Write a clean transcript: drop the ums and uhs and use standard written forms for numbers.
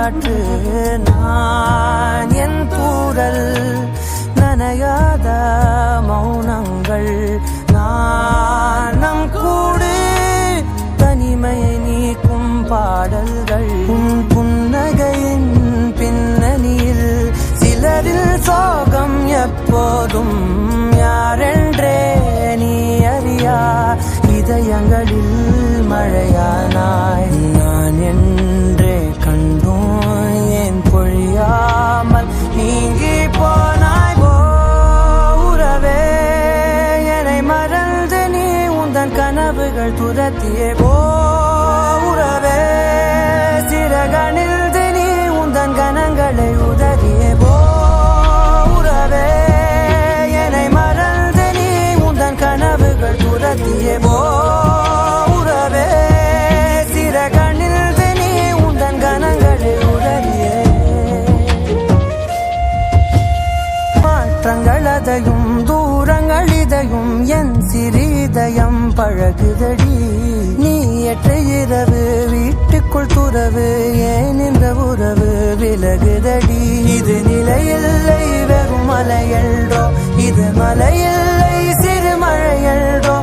காற்று நான் என் தூரல் நனையாத மௌனங்கள் நாணம் கூடு தனிமையை நீக்கும் பாடல்கள் உன் புன்னகையின் பின்னணியில் சிலரில் சோகம் எப்போதும் யாரென்றே நீ அறியா இதயங்களில் மழையானாய் நான் என்றே கண்டோம் ஏன் பொழியாமல் நீங்கி போனாய் உறவே என்னை மறந்து நீ உந்தன் கனவுகள் துரத்தியே உறவே சிறகணில் நீ உந்தன் கனங்களை உதறியே உறவே என்னை மறந்து நீ உந்தன் கனவுகள் துரத்தியே உறவே சிறகணில் நீ உந்தன் கனங்களை உதறியே மாற்றங்கள் அதையும் தூரங்கள் இதையும் என் சிறிதயம் பழகுதடி நீ ஏற்ற இரவு வீட்டுக்குள் துறவு ஏன் இந்த உறவு விலகுதடி இது நிலையில்லை வெறும் மலையல்றோ இது மலையில்லை சிறு மழையல்றோ